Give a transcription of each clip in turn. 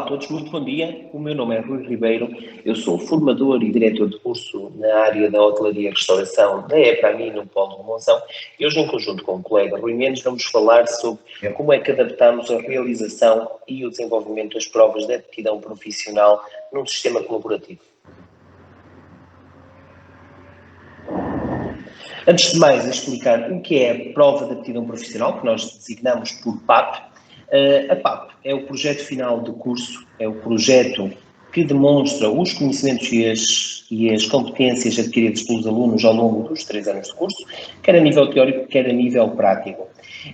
todos, muito bom dia. O meu nome é Rui Ribeiro, eu sou formador e diretor de curso na área da hotelaria e restauração da EPAMI no Polo de Monção. E hoje, em conjunto com o colega Rui Mendes, vamos falar sobre como é que adaptamos a realização e o desenvolvimento das provas de aptidão profissional num sistema colaborativo. Antes de mais, explicar o que é a prova de aptidão profissional, que nós designamos por PAP. A PAP é o projeto final do curso, é o projeto que demonstra os conhecimentos e as competências adquiridas pelos alunos ao longo dos 3 anos de curso, quer a nível teórico, quer a nível prático.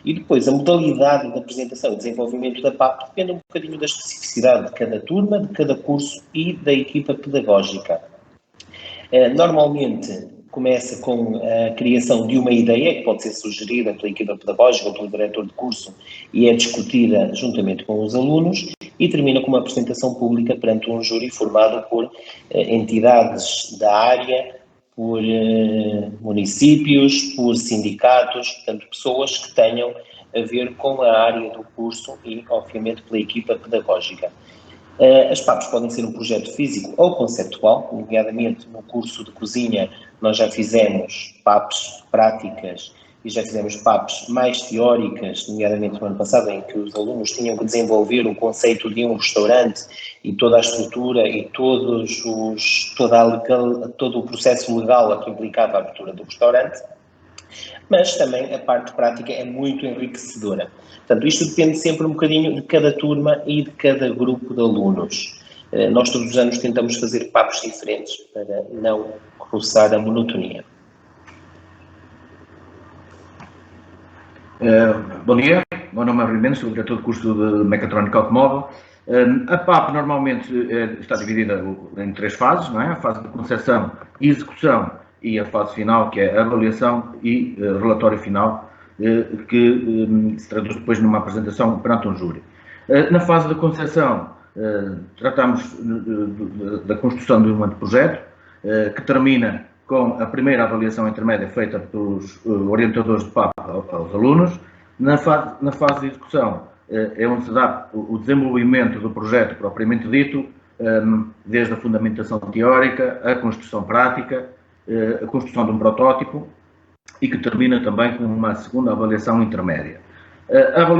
E depois, a modalidade de apresentação e desenvolvimento da PAP depende um bocadinho da especificidade de cada turma, de cada curso e da equipa pedagógica. Normalmente, começa com a criação de uma ideia que pode ser sugerida pela equipa pedagógica ou pelo diretor de curso e é discutida juntamente com os alunos e termina com uma apresentação pública perante um júri formado por entidades da área, por municípios, por sindicatos, portanto, pessoas que tenham a ver com a área do curso e, obviamente, pela equipa pedagógica. As PAPs podem ser um projeto físico ou conceptual, nomeadamente no curso de cozinha nós já fizemos PAPs práticas e já fizemos PAPs mais teóricas, nomeadamente no ano passado, em que os alunos tinham que desenvolver o conceito de um restaurante e toda a estrutura e todo o processo legal a que implicava a abertura do restaurante. Mas também a parte prática é muito enriquecedora. Portanto, isto depende sempre um bocadinho de cada turma e de cada grupo de alunos. Nós todos os anos tentamos fazer PAPs diferentes para não roçar a monotonia. Bom dia, meu nome é Rui Mendes, sou diretor de curso de Mecatrónica Automóvel. A PAP normalmente está dividida em 3 fases, não é? A fase de concepção e execução e a fase final, que é a avaliação e relatório final, que se traduz depois numa apresentação perante um júri. Na fase de concepção, tratamos da construção de um anteprojeto, que termina com a primeira avaliação intermédia feita pelos orientadores de PAP aos alunos. Na fase de execução, é onde se dá o desenvolvimento do projeto propriamente dito, desde a fundamentação teórica, a construção prática, a construção de um protótipo e que termina também com uma segunda avaliação intermédia. A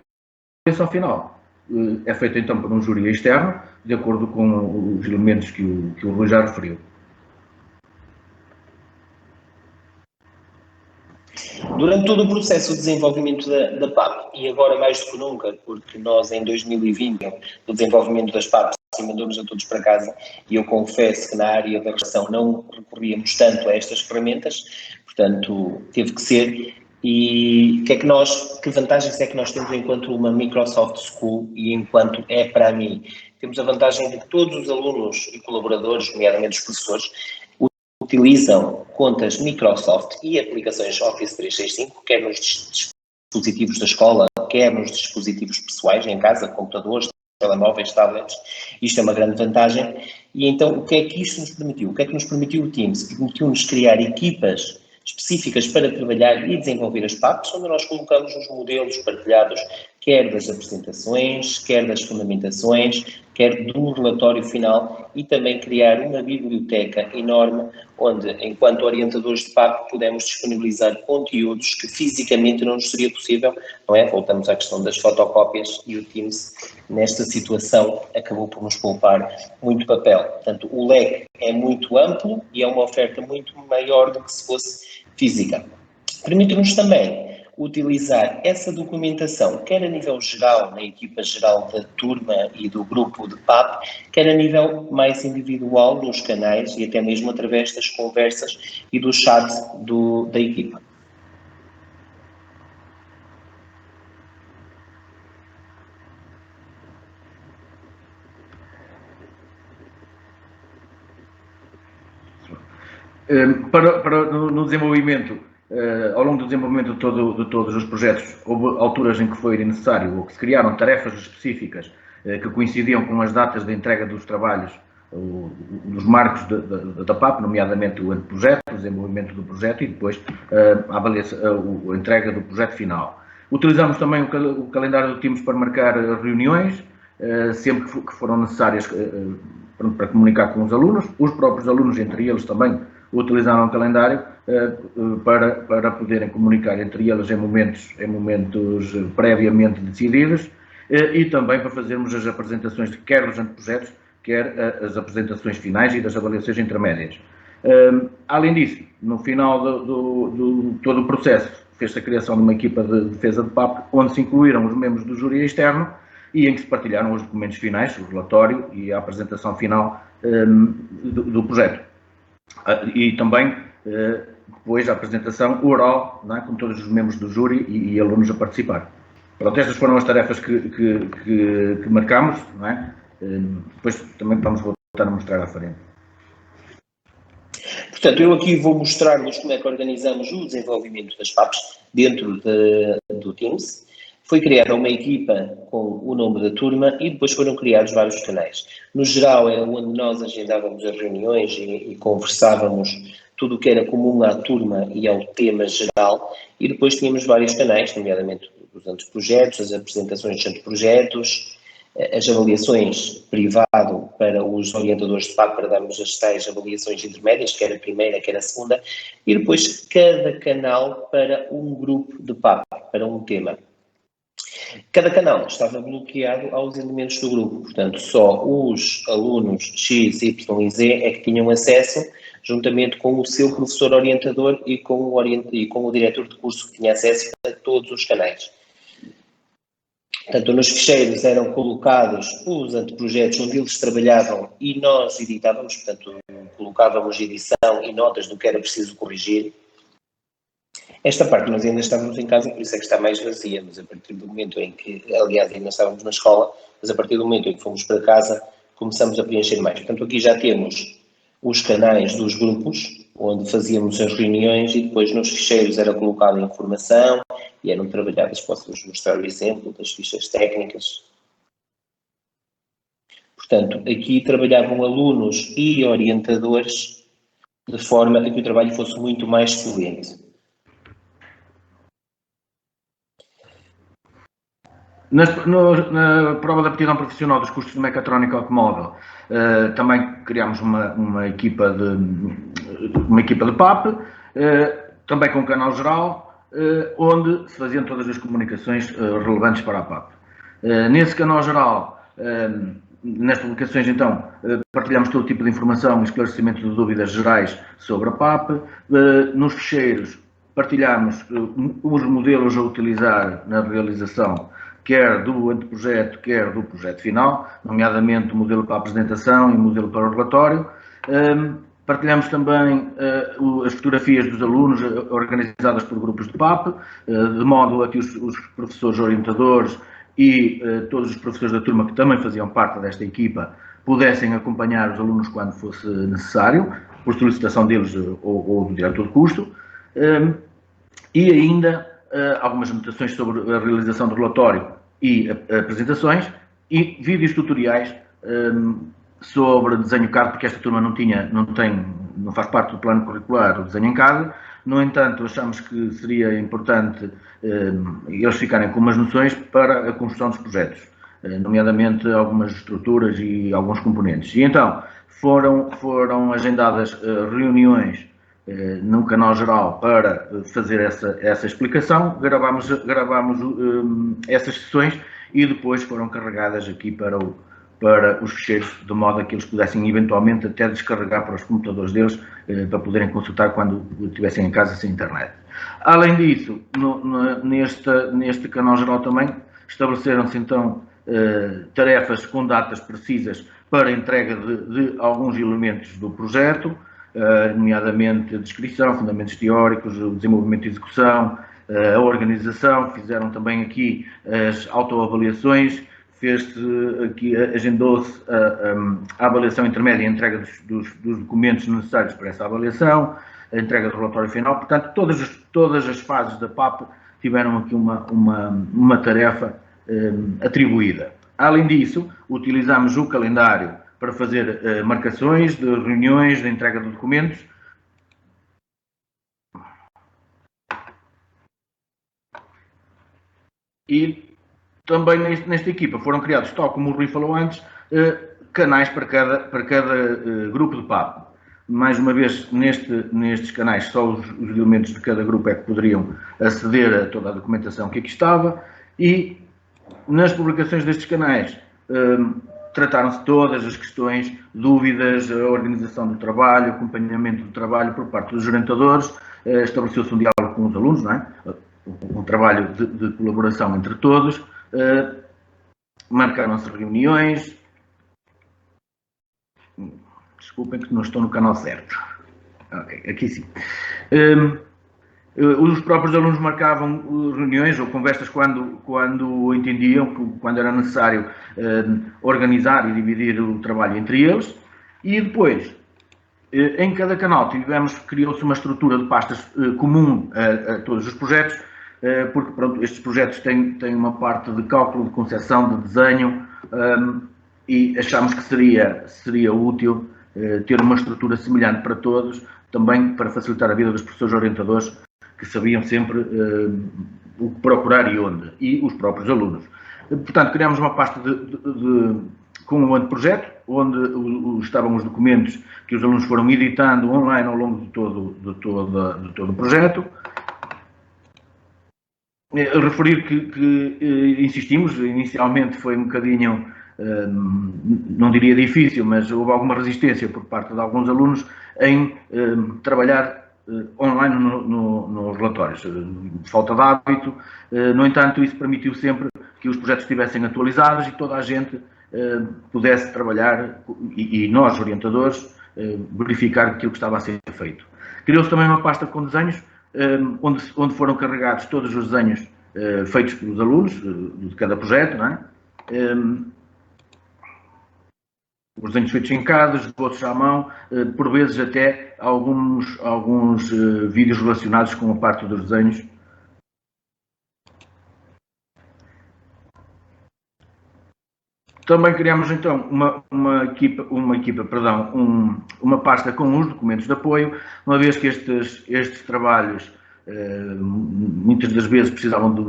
avaliação final é feita então por um júri externo, de acordo com os elementos que o Rui já referiu. Durante todo o processo de desenvolvimento da PAP, e agora mais do que nunca, porque nós em 2020, o desenvolvimento das PAPs, mandou-nos a todos para casa, e eu confesso que na área da gestão não recorríamos tanto a estas ferramentas, portanto teve que ser. E que vantagens é que nós temos enquanto uma Microsoft School e enquanto é para mim? Temos a vantagem de que todos os alunos e colaboradores, nomeadamente os professores, utilizam contas Microsoft e aplicações Office 365, quer nos dispositivos da escola, quer nos dispositivos pessoais, em casa, computadores, telemóveis, tablets. Isto é uma grande vantagem. E então, o que é que isto nos permitiu? O que é que nos permitiu o Teams? Permitiu-nos criar equipas específicas para trabalhar e desenvolver as PAPs, onde nós colocamos os modelos partilhados, quer das apresentações, quer das fundamentações, quer do relatório final e também criar uma biblioteca enorme onde, enquanto orientadores de PAP, podemos disponibilizar conteúdos que fisicamente não nos seria possível, não é? Voltamos à questão das fotocópias e o Teams, nesta situação, acabou por nos poupar muito papel. Portanto, o leque é muito amplo e é uma oferta muito maior do que se fosse física. Permite-nos também utilizar essa documentação, quer a nível geral, na equipa geral da turma e do grupo de PAP, quer a nível mais individual nos canais e até mesmo através das conversas e do chat da equipa. No desenvolvimento, ao longo do desenvolvimento de todos os projetos, houve alturas em que foi necessário ou que se criaram tarefas específicas que coincidiam com as datas de entrega dos trabalhos, dos marcos da PAP, nomeadamente o anteprojeto, o desenvolvimento do projeto e depois a entrega do projeto final. Utilizamos também o calendário do Teams para marcar reuniões, sempre que foram necessárias para comunicar com os alunos. Os próprios alunos, entre eles também, utilizaram o calendário para poderem comunicar entre eles em momentos previamente decididos, e também para fazermos as apresentações quer dos anteprojetos, quer as apresentações finais e das avaliações intermédias. Além disso, no final de todo o processo, fez-se a criação de uma equipa de defesa de PAP, onde se incluíram os membros do júri externo e em que se partilharam os documentos finais, o relatório e a apresentação final do projeto. E também, depois, a apresentação oral, não é, com todos os membros do júri e alunos a participar. Pronto, estas foram as tarefas que marcámos, não é? Depois também vamos voltar a mostrar à frente. Portanto, eu aqui vou mostrar-vos como é que organizamos o desenvolvimento das PAPs dentro do Teams. Foi criada uma equipa com o nome da turma e depois foram criados vários canais. No geral, era onde nós agendávamos as reuniões e conversávamos tudo o que era comum à turma e ao tema geral. E depois tínhamos vários canais, nomeadamente os anteprojetos, as apresentações dos anteprojetos, as avaliações privado para os orientadores de PAP, para darmos as tais avaliações intermédias, quer a primeira, quer a segunda, e depois cada canal para um grupo de PAP, para um tema. Cada canal estava bloqueado aos elementos do grupo, portanto, só os alunos X, Y e Z é que tinham acesso, juntamente com o seu professor orientador e com o diretor de curso, que tinha acesso a todos os canais. Portanto, nos ficheiros eram colocados os anteprojetos onde eles trabalhavam e nós editávamos, portanto, colocávamos edição e notas do que era preciso corrigir. Esta parte nós ainda estávamos em casa, por isso é que está mais vazia, mas a partir do momento em que, aliás, ainda estávamos na escola, mas a partir do momento em que fomos para casa, começamos a preencher mais. Portanto, aqui já temos os canais dos grupos, onde fazíamos as reuniões e depois nos ficheiros era colocada a informação e eram trabalhadas. Posso-vos mostrar o exemplo das fichas técnicas. Portanto, aqui trabalhavam alunos e orientadores de forma a que o trabalho fosse muito mais fluente. Na prova de aptidão profissional dos cursos de mecatrónica automóvel, também criámos uma equipa de PAP, também com um canal geral, onde se faziam todas as comunicações relevantes para a PAP. Nesse canal geral, nas publicações, então, partilhamos todo tipo de informação e esclarecimento de dúvidas gerais sobre a PAP. Nos ficheiros, partilhamos os modelos a utilizar na realização, quer do anteprojeto, quer do projeto final, nomeadamente o modelo para a apresentação e o modelo para o relatório. Partilhamos também as fotografias dos alunos organizadas por grupos de PAP, de modo a que os professores orientadores e todos os professores da turma que também faziam parte desta equipa pudessem acompanhar os alunos quando fosse necessário, por solicitação deles ou do diretor de curso. E ainda algumas anotações sobre a realização do relatório e apresentações e vídeos tutoriais sobre desenho CAD, porque esta turma não faz parte do plano curricular o desenho em CAD. No entanto, achamos que seria importante eles ficarem com umas noções para a construção dos projetos, nomeadamente algumas estruturas e alguns componentes. E então, foram agendadas reuniões no canal geral para fazer essa explicação, gravámos essas sessões e depois foram carregadas aqui para os ficheiros, de modo a que eles pudessem eventualmente até descarregar para os computadores deles, para poderem consultar quando estivessem em casa sem internet. Além disso, neste canal geral também, estabeleceram-se então tarefas com datas precisas para a entrega de alguns elementos do projeto, nomeadamente a descrição, fundamentos teóricos, o desenvolvimento e execução, a organização. Fizeram também aqui as autoavaliações, agendou-se a avaliação intermédia e a entrega dos documentos necessários para essa avaliação, a entrega do relatório final. Portanto, todas as fases da PAP tiveram aqui uma tarefa atribuída. Além disso, utilizamos o calendário para fazer marcações de reuniões, de entrega de documentos. E também nesta equipa foram criados, tal como o Rui falou antes, canais para cada grupo de PAP. Mais uma vez, nestes canais, só os elementos de cada grupo é que poderiam aceder a toda a documentação que aqui estava, e nas publicações destes canais trataram-se todas as questões, dúvidas, a organização do trabalho, acompanhamento do trabalho por parte dos orientadores, estabeleceu-se um diálogo com os alunos, não é? Um trabalho de colaboração entre todos, marcaram-se reuniões. Desculpem que não estou no canal certo. Ok, aqui sim. Os próprios alunos marcavam reuniões ou conversas quando entendiam, quando era necessário organizar e dividir o trabalho entre eles. E depois, em cada canal, criou-se uma estrutura de pastas comum a todos os projetos, porque pronto, estes projetos têm uma parte de cálculo, de concepção, de desenho, e achámos que seria útil ter uma estrutura semelhante para todos, também para facilitar a vida dos professores orientadores, que sabiam sempre o que procurar e onde, e os próprios alunos. Portanto, criámos uma pasta com um anteprojeto, onde estavam os documentos que os alunos foram editando online ao longo de todo o projeto. Referir que insistimos, inicialmente foi um bocadinho, não diria difícil, mas houve alguma resistência por parte de alguns alunos em trabalhar online nos relatórios. Falta de hábito, no entanto, isso permitiu sempre que os projetos estivessem atualizados e toda a gente pudesse trabalhar, e nós, orientadores, verificar aquilo que estava a ser feito. Criou-se também uma pasta com desenhos, onde foram carregados todos os desenhos feitos pelos alunos de cada projeto, não é? Os desenhos feitos em casa, esboços à mão, por vezes até alguns vídeos relacionados com a parte dos desenhos. Também criamos então uma pasta com os documentos de apoio, uma vez que estes trabalhos muitas das vezes precisavam de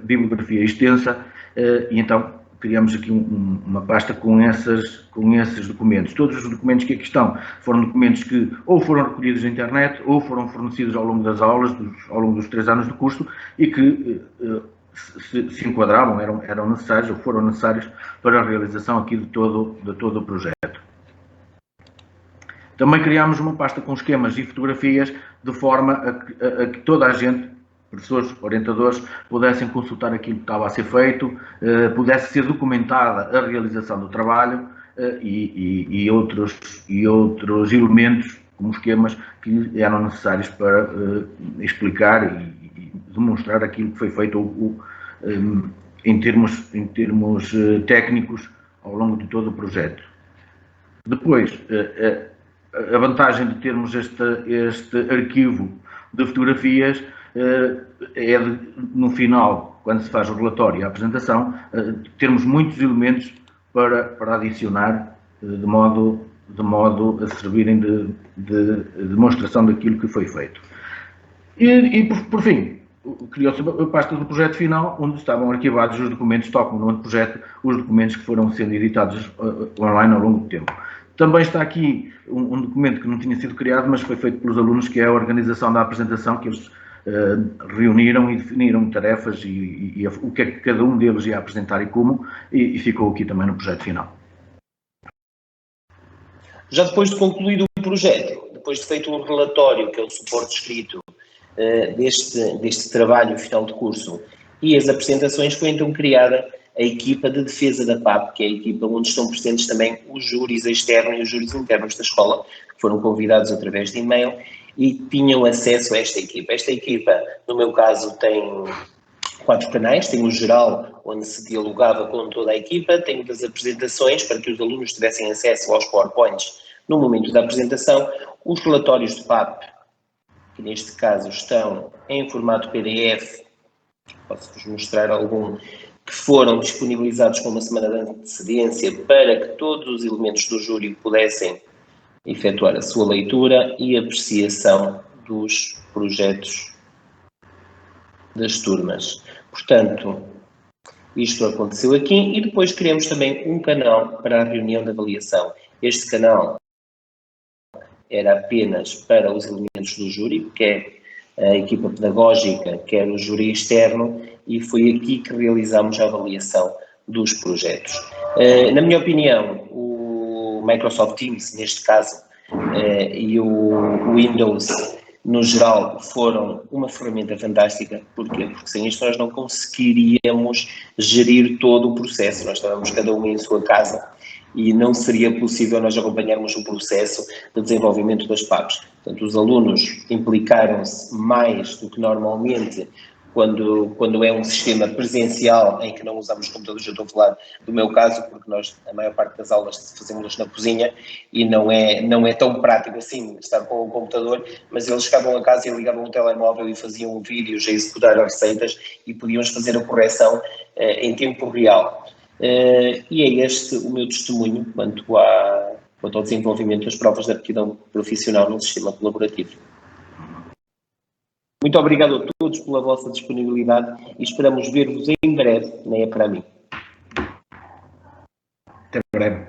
bibliografia extensa, e então criamos aqui uma pasta com esses documentos. Todos os documentos que aqui estão foram documentos que ou foram recolhidos na internet ou foram fornecidos ao longo das aulas, ao longo dos 3 anos de curso, e que se enquadravam, eram necessários ou foram necessários para a realização aqui de todo o projeto. Também criámos uma pasta com esquemas e fotografias de forma a que toda a gente, professores, orientadores, pudessem consultar aquilo que estava a ser feito, pudesse ser documentada a realização do trabalho e outros elementos, como esquemas, que eram necessários para explicar e demonstrar aquilo que foi feito em termos técnicos ao longo de todo o projeto. Depois, a vantagem de termos este arquivo de fotografias no final, quando se faz o relatório e a apresentação, termos muitos elementos para adicionar, de modo a servirem de demonstração daquilo que foi feito. E por fim, criou-se a pasta do projeto final, onde estavam arquivados os documentos, tal como no outro projeto, os documentos que foram sendo editados online ao longo do tempo. Também está aqui um documento que não tinha sido criado, mas foi feito pelos alunos, que é a organização da apresentação, que eles reuniram e definiram tarefas e o que é que cada um deles ia apresentar e como, e ficou aqui também no projeto final. Já depois de concluído o projeto, depois de feito um relatório, que é o suporte escrito deste trabalho final de curso, e as apresentações, foi então criada a equipa de defesa da PAP, que é a equipa onde estão presentes também os júris externos e os júris internos da escola, que foram convidados através de e-mail e tinham acesso a esta equipa. Esta equipa, no meu caso, tem 4 canais. Tem o geral, onde se dialogava com toda a equipa, tem o das apresentações, para que os alunos tivessem acesso aos PowerPoints no momento da apresentação, os relatórios de PAP, que neste caso estão em formato PDF, posso-vos mostrar algum, que foram disponibilizados com uma semana de antecedência para que todos os elementos do júri pudessem efetuar a sua leitura e apreciação dos projetos das turmas. Portanto, Isto aconteceu aqui e depois criamos também um canal para a reunião de avaliação. Este canal era apenas para os elementos do júri, quer a equipa pedagógica, quer o júri externo, e foi aqui que realizámos a avaliação dos projetos. Na minha opinião, o Microsoft Teams, neste caso, e o Windows, no geral, foram uma ferramenta fantástica. Porquê? Porque sem isto nós não conseguiríamos gerir todo o processo. Nós estávamos cada um em sua casa e não seria possível nós acompanharmos o processo de desenvolvimento das PAPs. Portanto, os alunos implicaram-se mais do que normalmente quando é um sistema presencial em que não usamos computadores. Eu estou a falar do meu caso, porque nós, a maior parte das aulas fazemos na cozinha e não é tão prático assim estar com o computador, mas eles chegavam a casa e ligavam o telemóvel e faziam vídeos a executar as receitas e podíamos fazer a correção em tempo real. E é este o meu testemunho quanto ao desenvolvimento das provas de aptidão profissional no sistema colaborativo. Muito obrigado a todos pela vossa disponibilidade e esperamos ver-vos em breve na EPRAMI. Até breve.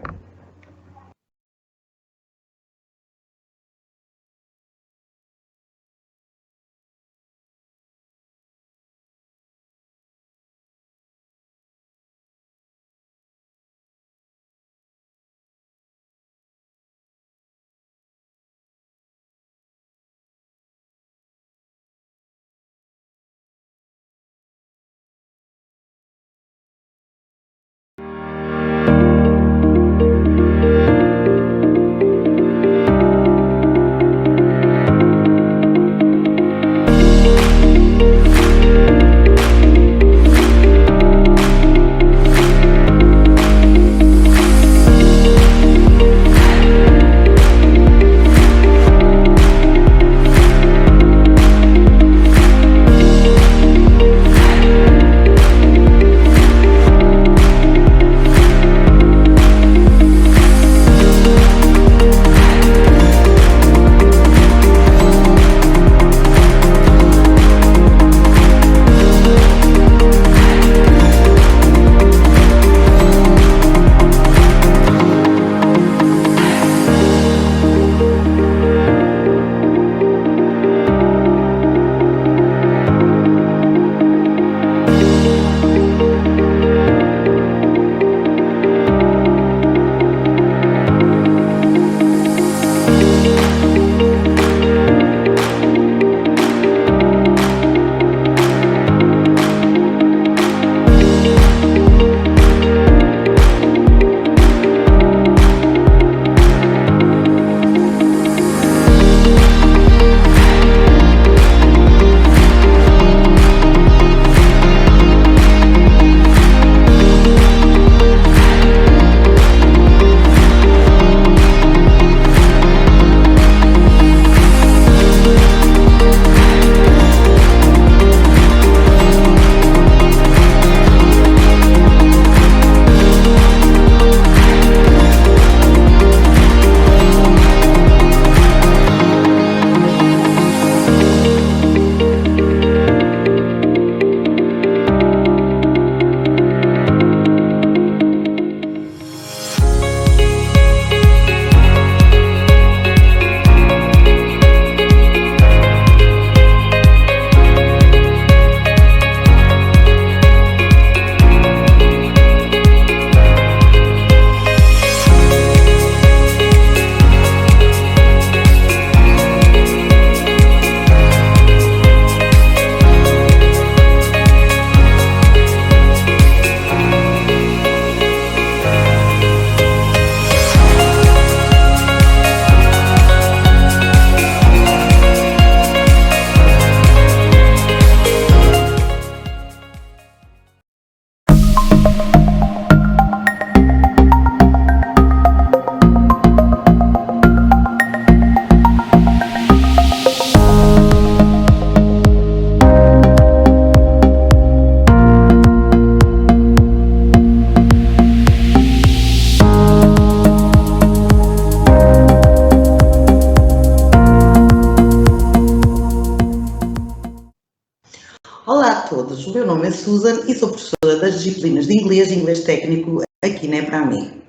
é Susan e sou professora das disciplinas de inglês e inglês técnico aqui na EPRAMI.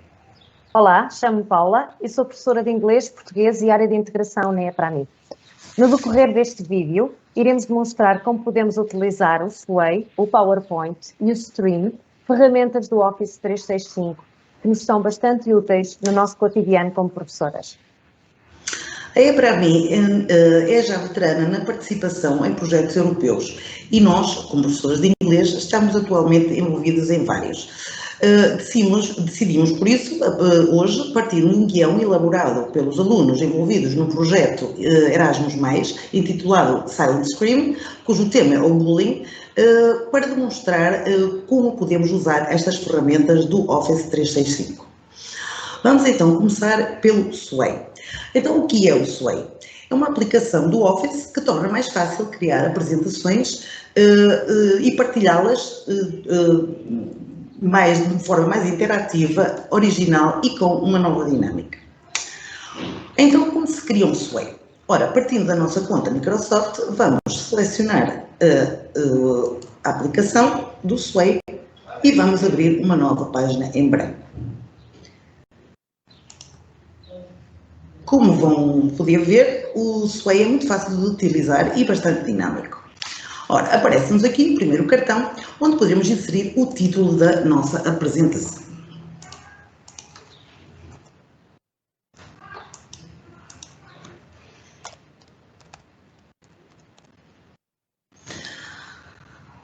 Olá, chamo-me Paula e sou professora de inglês, português e área de integração na EPRAMI. No decorrer deste vídeo, iremos demonstrar como podemos utilizar o Sway, o PowerPoint e o Stream, ferramentas do Office 365, que nos são bastante úteis no nosso cotidiano como professoras. A EPRAMI é já veterana na participação em projetos europeus e nós, como professores de inglês, estamos atualmente envolvidos em vários. Decidimos, por isso, hoje, partir de um guião elaborado pelos alunos envolvidos no projeto Erasmus+, intitulado Silent Scream, cujo tema é o bullying, para demonstrar como podemos usar estas ferramentas do Office 365. Vamos então começar pelo Sway. Então, o que é o Sway? É uma aplicação do Office que torna mais fácil criar apresentações e partilhá-las de forma mais interativa, original e com uma nova dinâmica. Então, como se cria um Sway? Ora, partindo da nossa conta Microsoft, vamos selecionar a aplicação do Sway e vamos abrir uma nova página em branco. Como vão poder ver, o Sway é muito fácil de utilizar e bastante dinâmico. Ora, aparece-nos aqui o primeiro cartão, onde podemos inserir o título da nossa apresentação.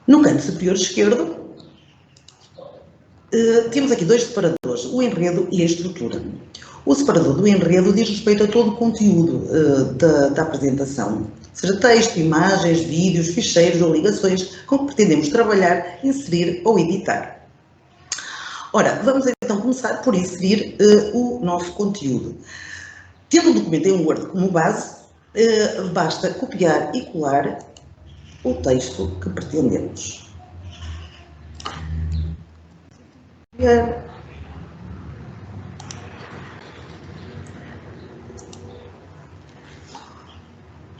No canto superior esquerdo, temos aqui dois separadores, o enredo e a estrutura. O separador do enredo diz respeito a todo o conteúdo da apresentação, seja texto, imagens, vídeos, ficheiros ou ligações com que pretendemos trabalhar, inserir ou editar. Ora, vamos então começar por inserir o nosso conteúdo. Tendo o documento em Word como base, basta copiar e colar o texto que pretendemos.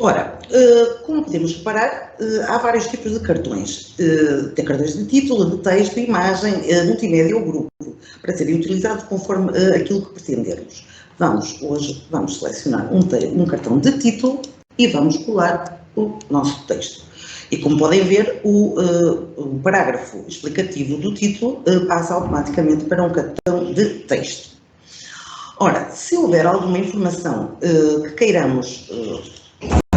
Ora, como podemos reparar, há vários tipos de cartões. Tem cartões de título, de texto, imagem, multimédia ou grupo, para serem utilizados conforme aquilo que pretendermos. Hoje vamos selecionar um cartão de título e vamos colar o nosso texto. E como podem ver, o parágrafo explicativo do título passa automaticamente para um cartão de texto. Ora, se houver alguma informação que queiramos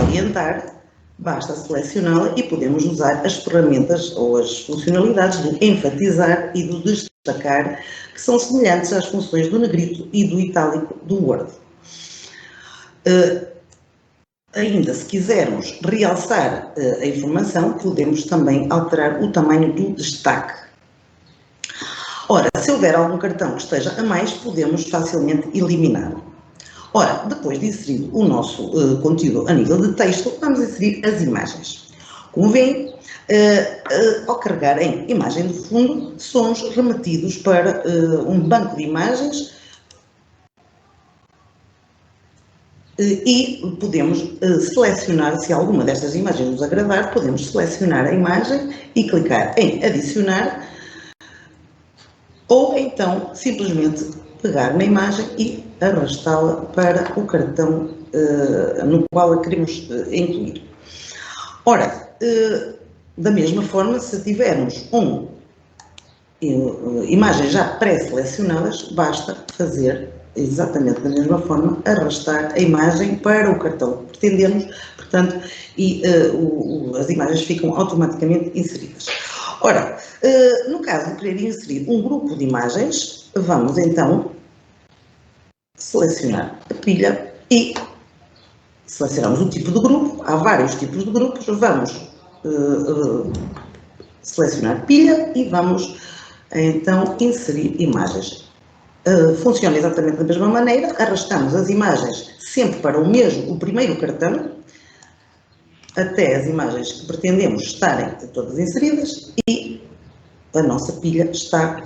orientar, basta selecioná-la e podemos usar as ferramentas ou as funcionalidades do enfatizar e do destacar, que são semelhantes às funções do negrito e do itálico do Word. Ainda, se quisermos realçar a informação, podemos também alterar o tamanho do destaque. Ora, se houver algum cartão que esteja a mais, podemos facilmente eliminá-lo. Ora, depois de inserir o nosso conteúdo a nível de texto, vamos inserir as imagens. Como veem, ao carregar em imagem de fundo, somos remetidos para um banco de imagens e podemos selecionar, se alguma destas imagens nos agradar, podemos selecionar a imagem e clicar em adicionar, ou então simplesmente pegar na imagem e arrastá-la para o cartão no qual a queremos incluir. Ora, da mesma forma, se tivermos imagens já pré-selecionadas, basta fazer exatamente da mesma forma, arrastar a imagem para o cartão que pretendemos, portanto, e as imagens ficam automaticamente inseridas. Ora, no caso de querer inserir um grupo de imagens, vamos então selecionar a pilha e selecionamos o tipo de grupo. Há vários tipos de grupos, vamos selecionar pilha e vamos então inserir imagens. Funciona exatamente da mesma maneira, arrastamos as imagens sempre para o primeiro cartão, até as imagens que pretendemos estarem todas inseridas e a nossa pilha está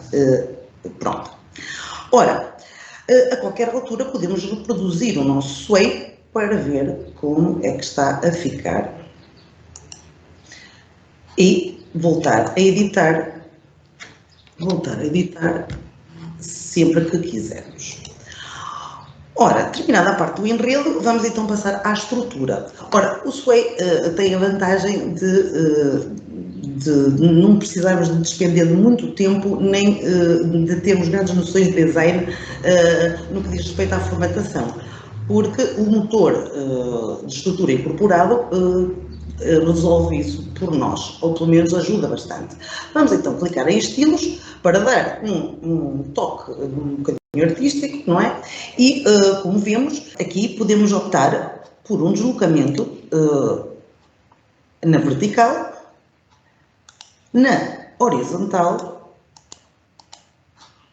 pronta. Ora, a qualquer altura podemos reproduzir o nosso Sway para ver como é que está a ficar. E voltar a editar sempre que quisermos. Ora, terminada a parte do enredo, vamos então passar à estrutura. Ora, o Sway tem a vantagem de não precisarmos de despender de muito tempo, nem de termos grandes noções de design no que diz respeito à formatação, porque o motor de estrutura incorporado resolve isso por nós, ou pelo menos ajuda bastante. Vamos então clicar em estilos para dar um toque um bocadinho artístico, não é? E, como vemos, aqui podemos optar por um deslocamento na vertical, na horizontal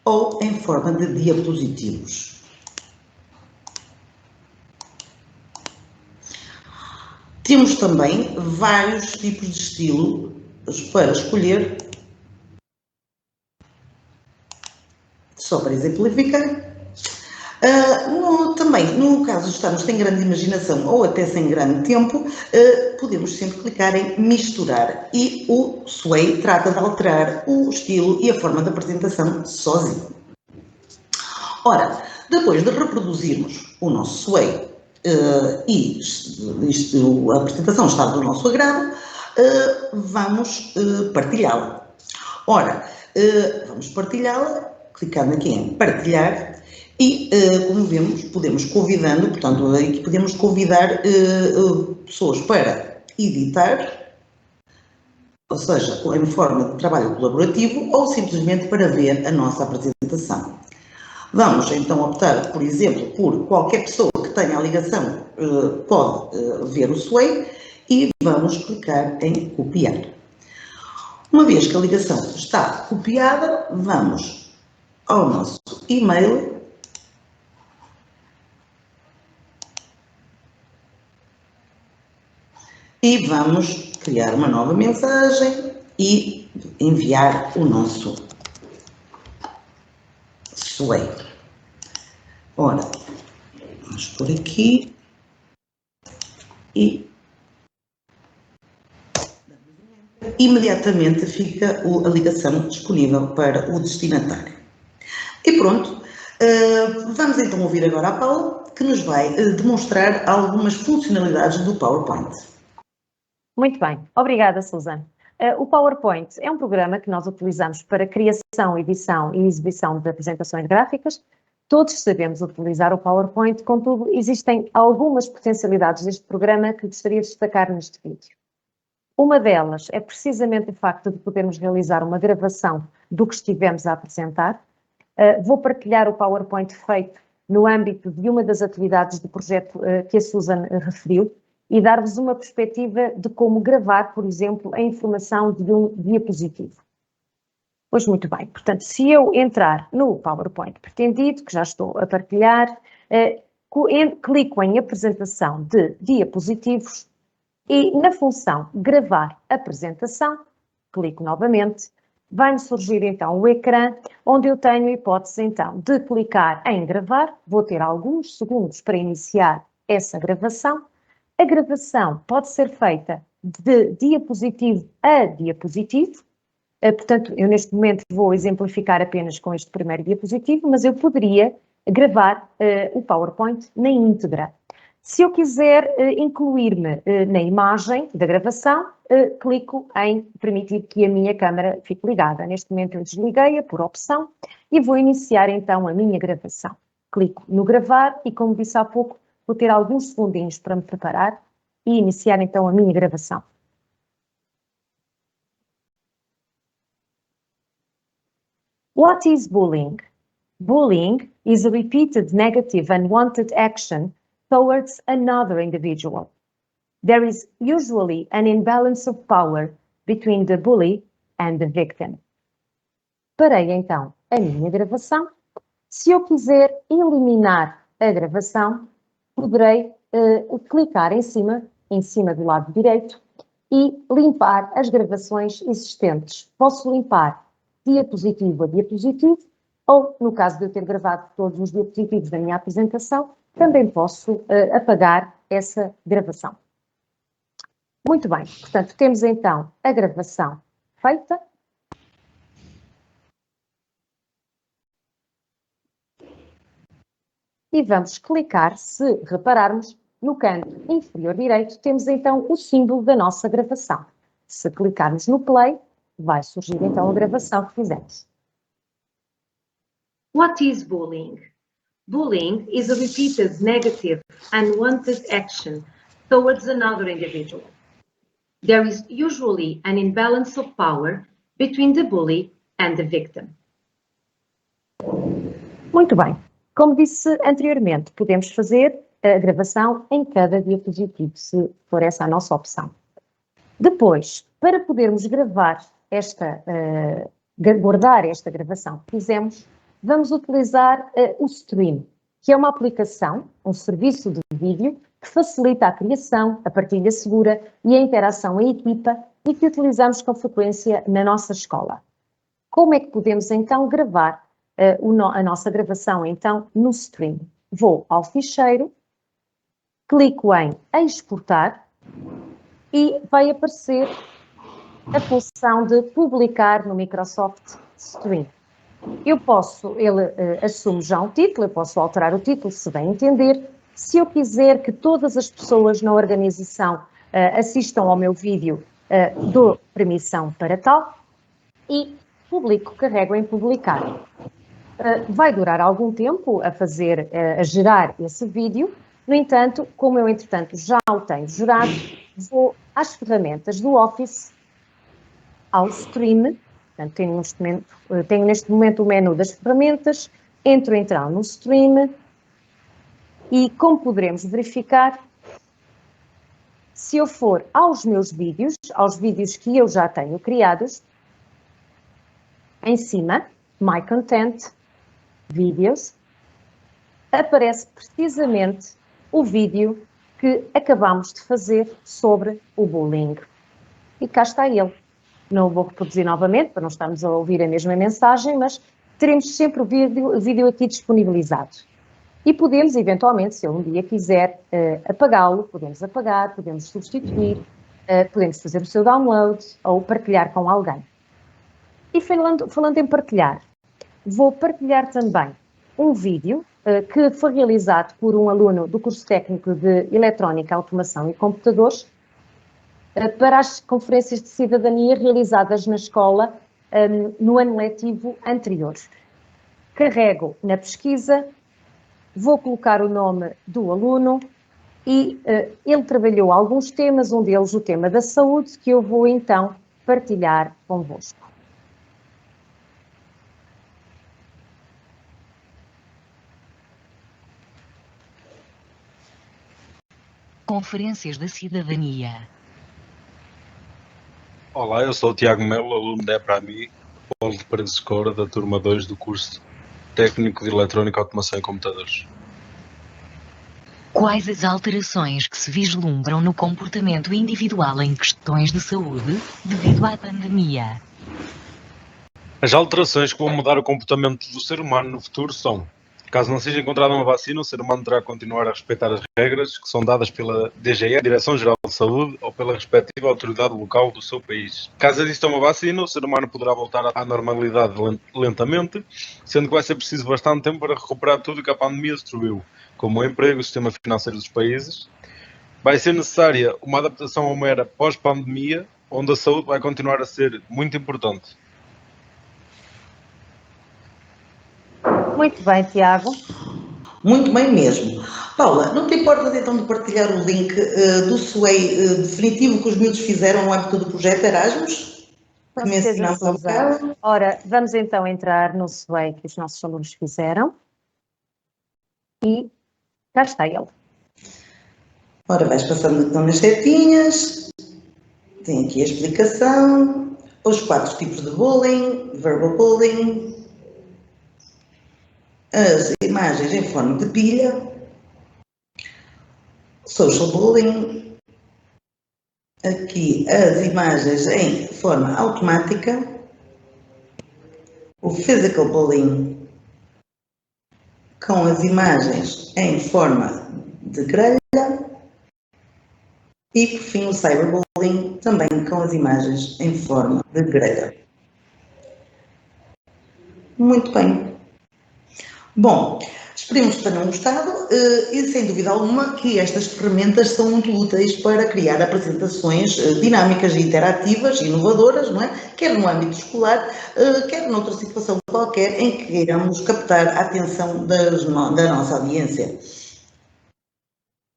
ou em forma de diapositivos. Temos também vários tipos de estilo para escolher. Só para exemplificar. Também, no caso de estarmos sem grande imaginação ou até sem grande tempo, podemos sempre clicar em misturar e o Sway trata de alterar o estilo e a forma de apresentação sozinho. Ora, depois de reproduzirmos o nosso Sway e a apresentação está do nosso agrado, vamos partilhá-la. Ora, vamos partilhá-la clicando aqui em partilhar e, como vemos, podemos convidando, portanto, aqui podemos convidar pessoas para editar, ou seja, em forma de trabalho colaborativo ou simplesmente para ver a nossa apresentação. Vamos então optar, por exemplo, por qualquer pessoa que tenha a ligação pode ver o Sway e vamos clicar em copiar. Uma vez que a ligação está copiada, vamos ao nosso e-mail e vamos criar uma nova mensagem e enviar o nosso Sway. Ora, vamos por aqui e imediatamente fica a ligação disponível para o destinatário. E pronto, vamos então ouvir agora a Paula, que nos vai demonstrar algumas funcionalidades do PowerPoint. Muito bem, obrigada, Susana. O PowerPoint é um programa que nós utilizamos para criação, edição e exibição de apresentações gráficas. Todos sabemos utilizar o PowerPoint, contudo, existem algumas potencialidades deste programa que gostaria de destacar neste vídeo. Uma delas é precisamente o facto de podermos realizar uma gravação do que estivemos a apresentar. Vou partilhar o PowerPoint feito no âmbito de uma das atividades do projeto que a Susan referiu e dar-vos uma perspectiva de como gravar, por exemplo, a informação de um diapositivo. Pois muito bem, portanto, se eu entrar no PowerPoint pretendido, que já estou a partilhar, clico em apresentação de diapositivos e na função gravar apresentação, clico novamente, vai-me surgir então o ecrã, onde eu tenho a hipótese então de clicar em gravar, vou ter alguns segundos para iniciar essa gravação. A gravação pode ser feita de diapositivo a diapositivo, portanto, eu neste momento vou exemplificar apenas com este primeiro diapositivo, mas eu poderia gravar o PowerPoint na íntegra. Se eu quiser incluir-me na imagem da gravação, clico em permitir que a minha câmara fique ligada. Neste momento eu desliguei-a por opção e vou iniciar então a minha gravação. Clico no gravar e, como disse há pouco, vou ter alguns segundinhos para me preparar e iniciar então a minha gravação. What is bullying? Bullying is a repeated negative unwanted action towards another individual. There is usually an imbalance of power between the bully and the victim. Parei então a minha gravação. Se eu quiser eliminar a gravação, poderei clicar em cima do lado direito e limpar as gravações existentes. Posso limpar diapositivo a diapositivo ou, no caso de eu ter gravado todos os diapositivos da minha apresentação, também posso apagar essa gravação. Muito bem, portanto, temos então a gravação feita. E vamos clicar, se repararmos, no canto inferior direito, temos então o símbolo da nossa gravação. Se clicarmos no play, vai surgir então a gravação que fizemos. What is bullying? Bullying is a repeated negative, unwanted action towards another individual. There is usually an imbalance of power between the bully and the victim. Muito bem. Como disse anteriormente, podemos fazer a gravação em cada diapositivo, se for essa a nossa opção. Depois, para podermos gravar guardar esta gravação que fizemos, vamos utilizar o Stream, que é uma aplicação, um serviço de vídeo que facilita a criação, a partilha segura e a interação em equipa e que utilizamos com frequência na nossa escola. Como é que podemos então gravar a nossa gravação então no Stream? Vou ao ficheiro, clico em exportar e vai aparecer a função de publicar no Microsoft Stream. Ele assume já um título, eu posso alterar o título se bem entender. Se eu quiser que todas as pessoas na organização assistam ao meu vídeo, dou permissão para tal e publico, carrego em publicar. Vai durar algum tempo a gerar esse vídeo. No entanto, como eu entretanto já o tenho gerado, vou às ferramentas do Office, ao Stream. Portanto, tenho neste momento o menu das ferramentas, entro então no Stream e, como poderemos verificar, se eu for aos meus vídeos, aos vídeos que eu já tenho criados, em cima, My Content, Vídeos, aparece precisamente o vídeo que acabamos de fazer sobre o bullying. E cá está ele. Não o vou reproduzir novamente, para não estarmos a ouvir a mesma mensagem, mas teremos sempre o vídeo aqui disponibilizado. E podemos, eventualmente, se eu um dia quiser apagá-lo, podemos apagar, podemos substituir, podemos fazer o seu download ou partilhar com alguém. E falando em partilhar, vou partilhar também um vídeo que foi realizado por um aluno do curso técnico de Eletrónica, Automação e Computadores, para as conferências de cidadania realizadas na escola no ano letivo anterior. Carrego na pesquisa, vou colocar o nome do aluno e ele trabalhou alguns temas, um deles o tema da saúde, que eu vou então partilhar convosco. Conferências da Cidadania. Olá, eu sou o Tiago Melo, aluno da EPRAMI, Polo de Paredes de Coura, da turma 2 do curso Técnico de Eletrónica, Automação e Computadores. Quais as alterações que se vislumbram no comportamento individual em questões de saúde devido à pandemia? As alterações que vão mudar o comportamento do ser humano no futuro são: caso não seja encontrada uma vacina, o ser humano terá que continuar a respeitar as regras que são dadas pela DGE, Direção-Geral de Saúde, ou pela respectiva autoridade local do seu país. Caso exista uma vacina, o ser humano poderá voltar à normalidade lentamente, sendo que vai ser preciso bastante tempo para recuperar tudo o que a pandemia destruiu, como o emprego e o sistema financeiro dos países. Vai ser necessária uma adaptação a uma era pós-pandemia, onde a saúde vai continuar a ser muito importante. Muito bem, Tiago. Muito bem mesmo. Paula, não te importas então de partilhar o link do SWAY definitivo que os miúdos fizeram no âmbito do projeto Erasmus? Com certeza, Sousa. Ora, vamos então entrar no SWAY que os nossos alunos fizeram. E cá está ele. Ora, vais passando então nas setinhas. Tem aqui a explicação. Os 4 tipos de bullying, verbal bullying, as imagens em forma de pilha, social bullying, aqui as imagens em forma automática, o physical bullying com as imagens em forma de grelha e, por fim, o cyberbullying também com as imagens em forma de grelha. Muito bem. Bom, esperemos que tenham gostado e, sem dúvida alguma, que estas ferramentas são muito úteis para criar apresentações dinâmicas e interativas, inovadoras, não é? Quer no âmbito escolar, quer noutra situação qualquer em que queiramos captar a atenção da nossa audiência.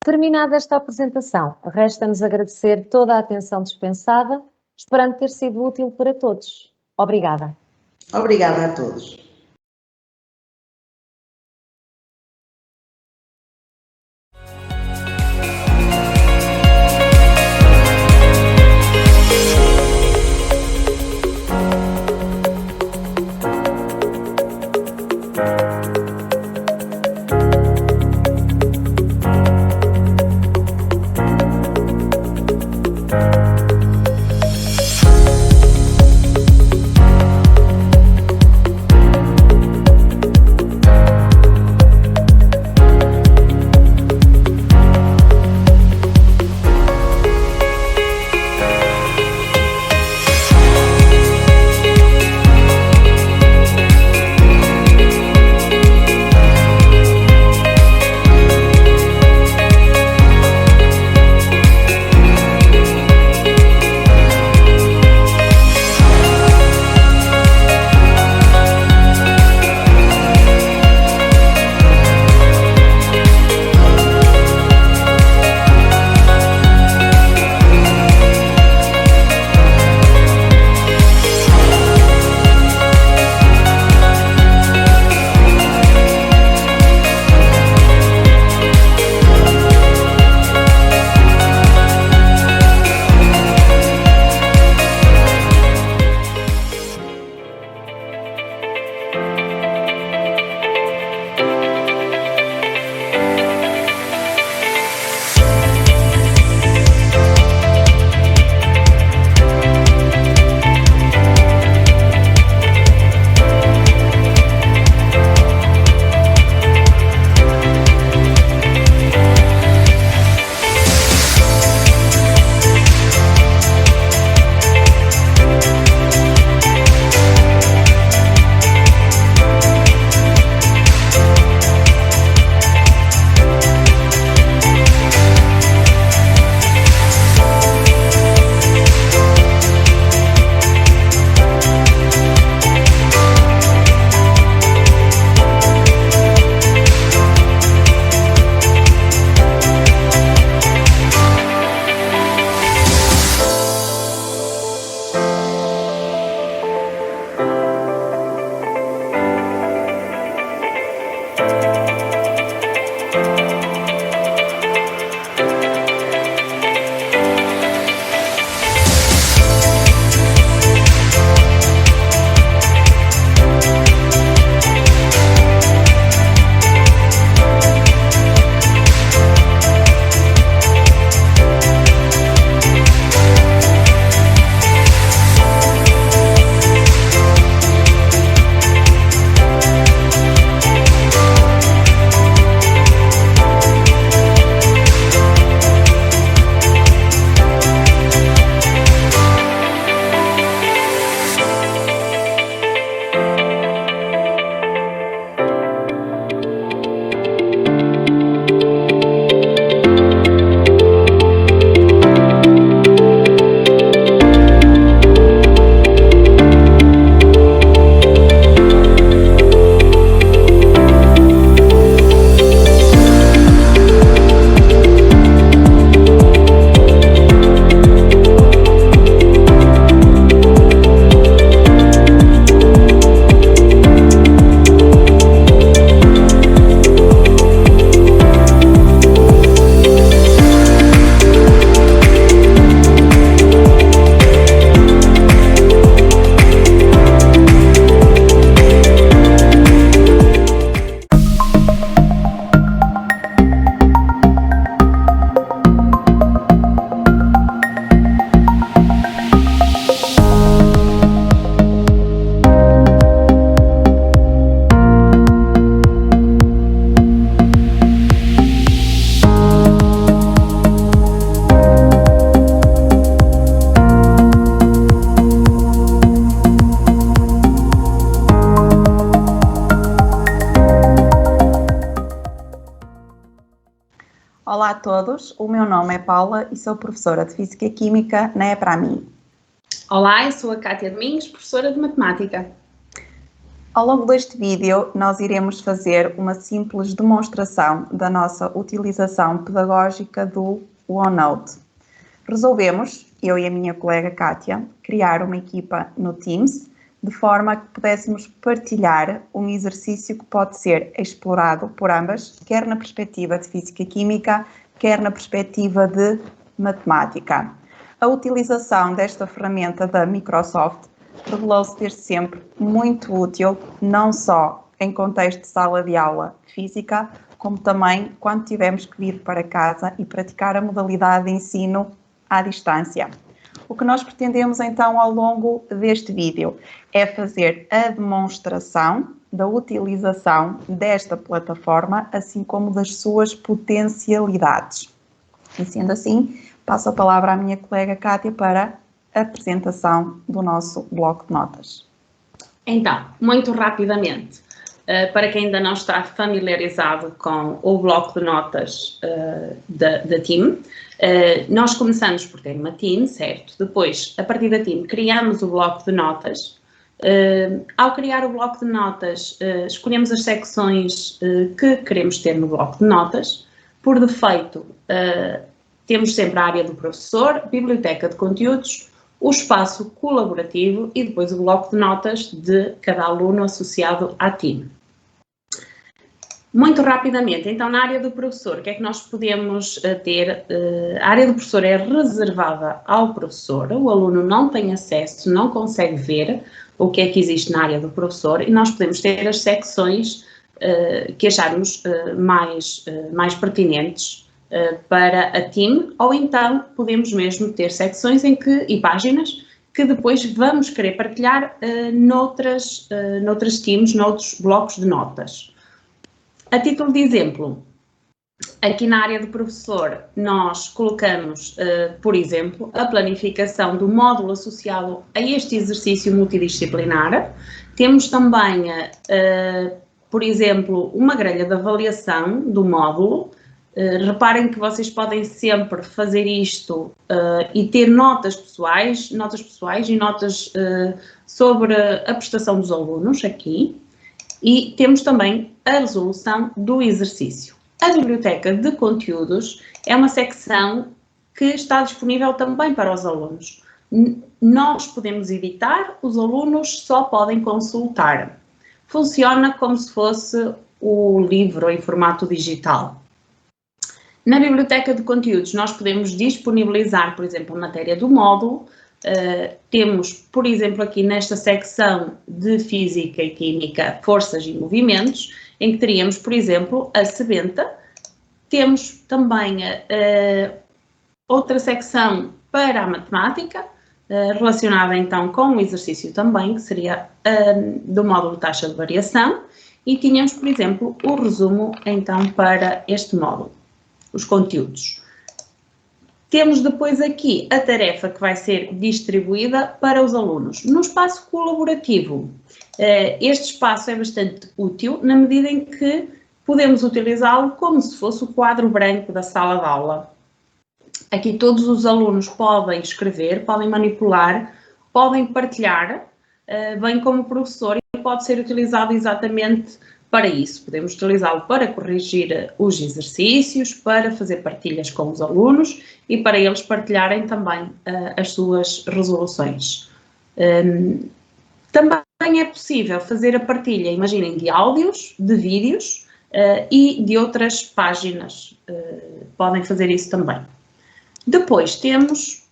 Terminada esta apresentação, resta-nos agradecer toda a atenção dispensada, esperando ter sido útil para todos. Obrigada. Obrigada a todos. Olá a todos, o meu nome é Paula e sou professora de Física e Química na EPRAMI. Olá, eu sou a Cátia Domingos, professora de Matemática. Ao longo deste vídeo, nós iremos fazer uma simples demonstração da nossa utilização pedagógica do OneNote. Resolvemos, eu e a minha colega Cátia, criar uma equipa no Teams, de forma a que pudéssemos partilhar um exercício que pode ser explorado por ambas, quer na perspectiva de Física e Química, quer na perspectiva de Matemática. A utilização desta ferramenta da Microsoft revelou-se desde sempre muito útil, não só em contexto de sala de aula física, como também quando tivemos que vir para casa e praticar a modalidade de ensino à distância. O que nós pretendemos então ao longo deste vídeo é fazer a demonstração da utilização desta plataforma, assim como das suas potencialidades. E sendo assim, passo a palavra à minha colega Cátia para a apresentação do nosso bloco de notas. Então, muito rapidamente, para quem ainda não está familiarizado com o bloco de notas da Team, nós começamos por ter uma Team, certo? Depois, a partir da Team, criamos o bloco de notas. Ao criar o bloco de notas, escolhemos as secções que queremos ter no bloco de notas. Por defeito, temos sempre a área do professor, biblioteca de conteúdos, o espaço colaborativo e depois o bloco de notas de cada aluno associado à Team. Muito rapidamente, então, na área do professor, o que é que nós podemos ter? A área do professor é reservada ao professor, o aluno não tem acesso, não consegue ver o que é que existe na área do professor e nós podemos ter as secções que acharmos mais pertinentes para a Team, ou então podemos mesmo ter secções e páginas que depois vamos querer partilhar noutras Teams, noutros blocos de notas. A título de exemplo, aqui na área do professor, nós colocamos, por exemplo, a planificação do módulo associado a este exercício multidisciplinar. Temos também, por exemplo, uma grelha de avaliação do módulo. Reparem que vocês podem sempre fazer isto e ter notas pessoais e notas sobre a prestação dos alunos aqui. E temos também a resolução do exercício. A biblioteca de conteúdos é uma secção que está disponível também para os alunos. Nós podemos editar, os alunos só podem consultar. Funciona como se fosse o livro em formato digital. Na biblioteca de conteúdos nós podemos disponibilizar, por exemplo, a matéria do módulo. Temos, por exemplo, aqui nesta secção de Física e Química, Forças e Movimentos, em que teríamos, por exemplo, a sebenta. Temos também outra secção para a Matemática, relacionada então com o exercício também, que seria do módulo Taxa de Variação, e tínhamos, por exemplo, o resumo então para este módulo, os conteúdos. Temos depois aqui a tarefa que vai ser distribuída para os alunos. No espaço colaborativo, este espaço é bastante útil na medida em que podemos utilizá-lo como se fosse o quadro branco da sala de aula. Aqui todos os alunos podem escrever, podem manipular, podem partilhar, bem como o professor, e pode ser utilizado exatamente para isso. Podemos utilizá-lo para corrigir os exercícios, para fazer partilhas com os alunos e para eles partilharem também as suas resoluções. Também é possível fazer a partilha, imaginem, de áudios, de vídeos e de outras páginas. Podem fazer isso também. Depois temos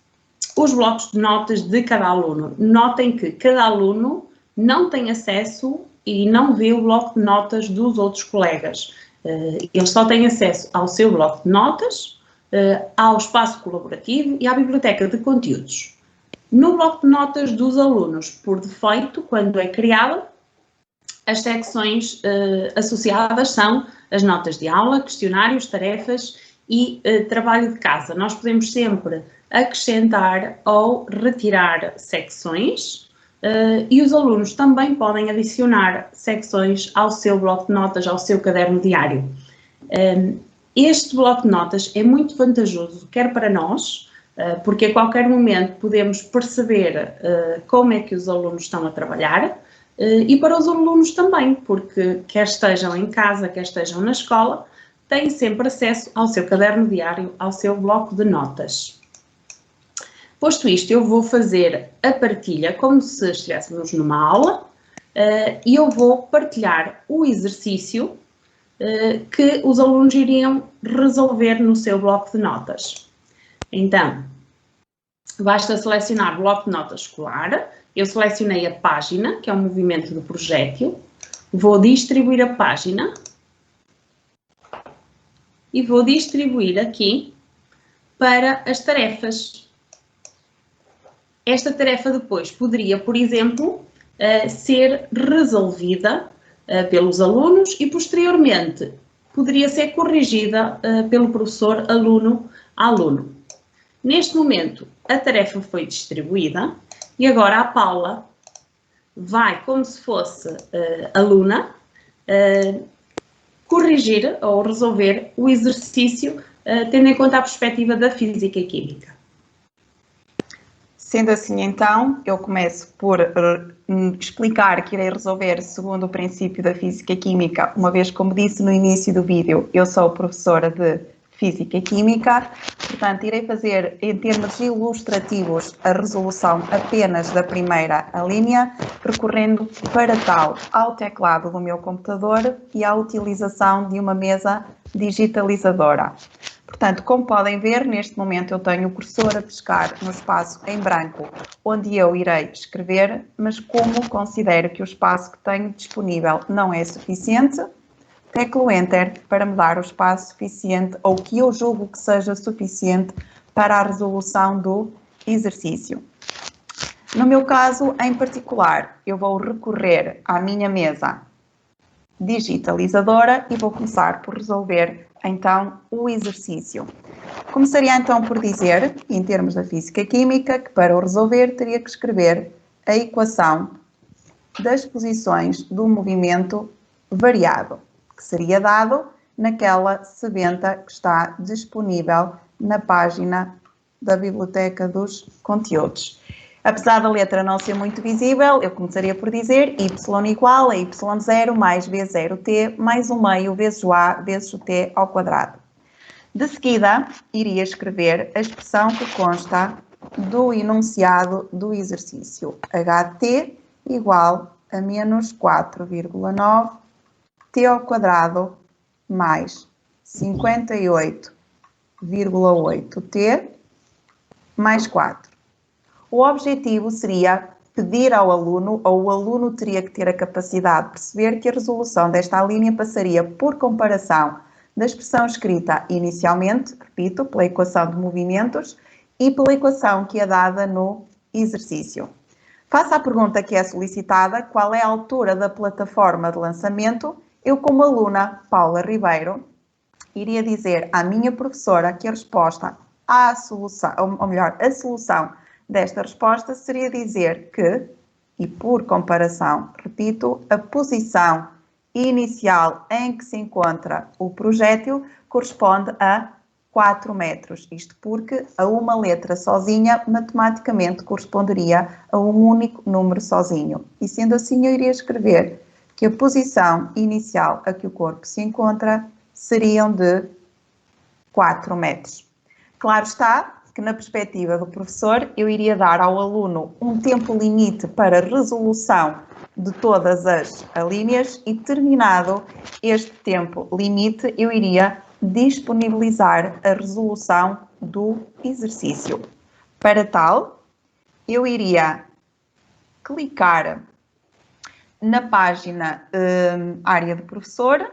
os blocos de notas de cada aluno. Notem que cada aluno não tem acesso e não vê o bloco de notas dos outros colegas. Eles só têm acesso ao seu bloco de notas, ao espaço colaborativo e à biblioteca de conteúdos. No bloco de notas dos alunos, por defeito, quando é criado, as secções associadas são as notas de aula, questionários, tarefas e trabalho de casa. Nós podemos sempre acrescentar ou retirar secções e os alunos também podem adicionar secções ao seu bloco de notas, ao seu caderno diário. Este bloco de notas é muito vantajoso, quer para nós, porque a qualquer momento podemos perceber como é que os alunos estão a trabalhar, e para os alunos também, porque quer estejam em casa, quer estejam na escola, têm sempre acesso ao seu caderno diário, ao seu bloco de notas. Posto isto, eu vou fazer a partilha como se estivéssemos numa aula, e eu vou partilhar o exercício que os alunos iriam resolver no seu bloco de notas. Então, basta selecionar bloco de notas escolar. Eu selecionei a página, que é o movimento do projétil. Vou distribuir a página e vou distribuir aqui para as tarefas. Esta tarefa depois poderia, por exemplo, ser resolvida pelos alunos e, posteriormente, poderia ser corrigida pelo professor aluno a aluno. Neste momento, a tarefa foi distribuída e agora a Paula vai, como se fosse aluna, corrigir ou resolver o exercício tendo em conta a perspectiva da Física e Química. Sendo assim, então, eu começo por explicar que irei resolver segundo o princípio da Física e Química, uma vez, como disse no início do vídeo, eu sou professora de Física e Química, portanto, irei fazer, em termos ilustrativos, a resolução apenas da primeira linha, recorrendo para tal ao teclado do meu computador e à utilização de uma mesa digitalizadora. Portanto, como podem ver, neste momento eu tenho o cursor a pescar no espaço em branco, onde eu irei escrever, mas como considero que o espaço que tenho disponível não é suficiente, teclo Enter para me dar o espaço suficiente, ou que eu julgo que seja suficiente para a resolução do exercício. No meu caso, em particular, eu vou recorrer à minha mesa digitalizadora e vou começar por resolver então o exercício. Começaria então por dizer, em termos da Física e Química, que para o resolver teria que escrever a equação das posições do movimento variado, que seria dado naquela sebenta que está disponível na página da Biblioteca dos Conteúdos. Apesar da letra não ser muito visível, eu começaria por dizer y igual a y0 mais b0t mais 1 meio vezes o a vezes o t ao quadrado. De seguida, iria escrever a expressão que consta do enunciado do exercício. ht igual a menos 4,9 t ao quadrado mais 58,8t mais 4. O objetivo seria pedir ao aluno, ou o aluno teria que ter a capacidade de perceber que a resolução desta linha passaria por comparação da expressão escrita inicialmente, repito, pela equação de movimentos e pela equação que é dada no exercício. Faça a pergunta que é solicitada, qual é a altura da plataforma de lançamento, eu como aluna, Paula Ribeiro, iria dizer à minha professora que a resposta à solução, ou melhor, a solução desta resposta seria dizer que, e por comparação, repito, a posição inicial em que se encontra o projétil corresponde a 4 metros. Isto porque a uma letra sozinha matematicamente corresponderia a um único número sozinho. E sendo assim, eu iria escrever que a posição inicial a que o corpo se encontra seriam de 4 metros. Claro está que na perspectiva do professor eu iria dar ao aluno um tempo limite para resolução de todas as linhas e terminado este tempo limite eu iria disponibilizar a resolução do exercício. Para tal, eu iria clicar na página área do professor,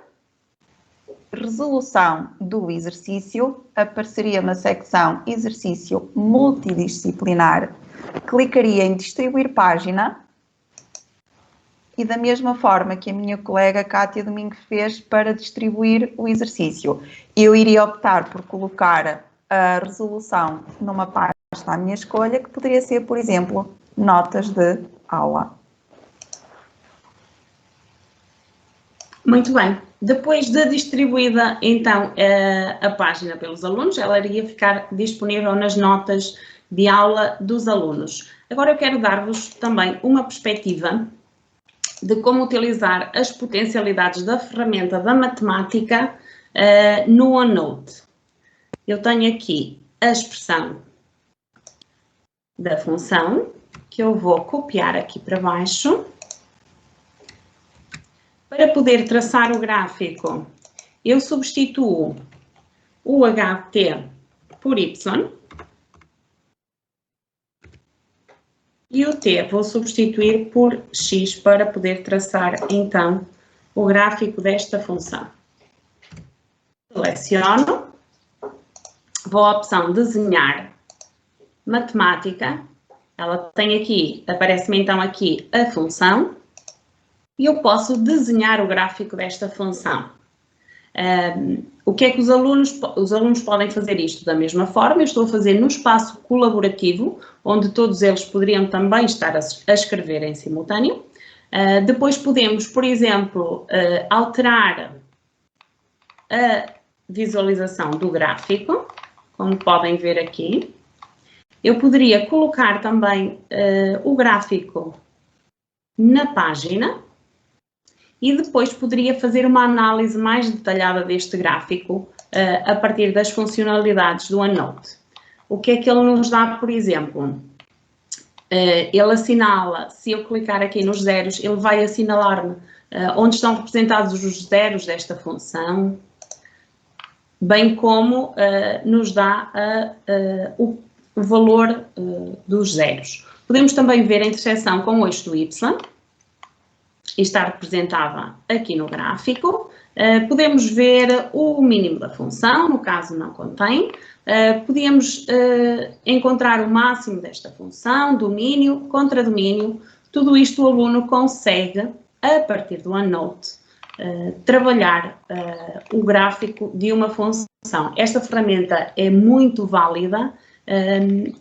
resolução do exercício, apareceria uma secção exercício multidisciplinar, clicaria em distribuir página e da mesma forma que a minha colega Cátia Domingo fez para distribuir o exercício, eu iria optar por colocar a resolução numa pasta à minha escolha, que poderia ser, por exemplo, notas de aula. Muito bem. Depois de distribuída, então, a página pelos alunos, ela iria ficar disponível nas notas de aula dos alunos. Agora eu quero dar-vos também uma perspectiva de como utilizar as potencialidades da ferramenta da matemática no OneNote. Eu tenho aqui a expressão da função, que eu vou copiar aqui para baixo. Para poder traçar o gráfico, eu substituo o HT por Y e o T vou substituir por X para poder traçar, então, o gráfico desta função. Seleciono, vou à opção Desenhar Matemática, ela tem aqui, aparece-me então aqui a função, e eu posso desenhar o gráfico desta função. O que é que os alunos podem fazer isto da mesma forma? Eu estou a fazer no espaço colaborativo, onde todos eles poderiam também estar a escrever em simultâneo. Depois podemos, por exemplo, alterar a visualização do gráfico, como podem ver aqui. Eu poderia colocar também o gráfico na página, e depois poderia fazer uma análise mais detalhada deste gráfico a partir das funcionalidades do OneNote. O que é que ele nos dá, por exemplo? Ele assinala, se eu clicar aqui nos zeros, ele vai assinalar-me onde estão representados os zeros desta função, bem como nos dá o valor dos zeros. Podemos também ver a interseção com o eixo do Y, e está representada aqui no gráfico. Podemos ver o mínimo da função, no caso não contém. Podemos encontrar o máximo desta função, domínio, contradomínio. Tudo isto o aluno consegue, a partir do OneNote, trabalhar o gráfico de uma função. Esta ferramenta é muito válida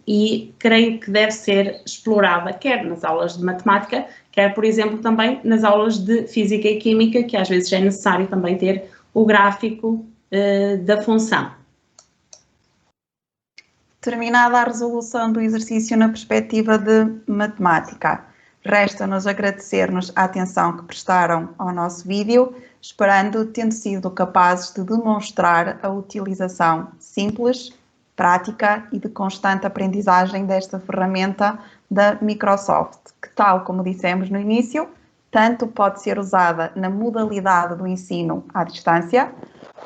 e creio que deve ser explorada quer nas aulas de matemática, quer, por exemplo, também nas aulas de física e química, que às vezes é necessário também ter o gráfico da função. Terminada a resolução do exercício na perspectiva de matemática, resta-nos agradecer-nos a atenção que prestaram ao nosso vídeo, esperando tendo sido capazes de demonstrar a utilização simples, prática e de constante aprendizagem desta ferramenta da Microsoft, que, tal como dissemos no início, tanto pode ser usada na modalidade do ensino à distância,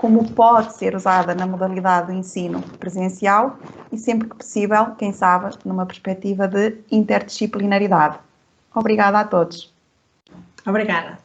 como pode ser usada na modalidade do ensino presencial e, sempre que possível, quem sabe, numa perspectiva de interdisciplinaridade. Obrigada a todos. Obrigada.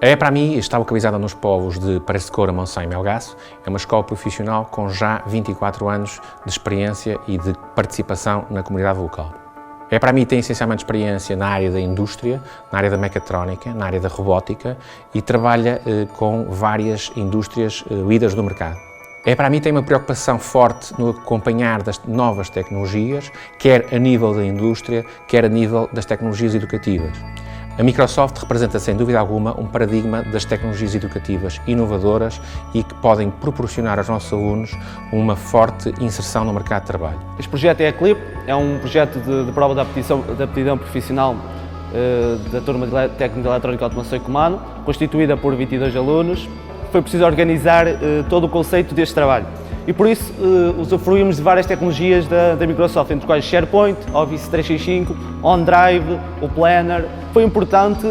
A EPRAMI está localizada nos polos de Paredes de Coura, Monção e Melgaço. É uma escola profissional com já 24 anos de experiência e de participação na comunidade local. A EPRAMI tem essencialmente experiência na área da indústria, na área da mecatrónica, na área da robótica e trabalha com várias indústrias líderes do mercado. A EPRAMI tem uma preocupação forte no acompanhar das novas tecnologias, quer a nível da indústria, quer a nível das tecnologias educativas. A Microsoft representa, sem dúvida alguma, um paradigma das tecnologias educativas inovadoras e que podem proporcionar aos nossos alunos uma forte inserção no mercado de trabalho. Este projeto é a CLIP, é um projeto de prova de aptidão profissional da turma de Técnico de Eletrónica, Automação e Comando, constituída por 22 alunos. Foi preciso organizar todo o conceito deste trabalho e por isso usufruímos de várias tecnologias da Microsoft, entre as quais SharePoint, Office 365, OneDrive, o Planner. Foi importante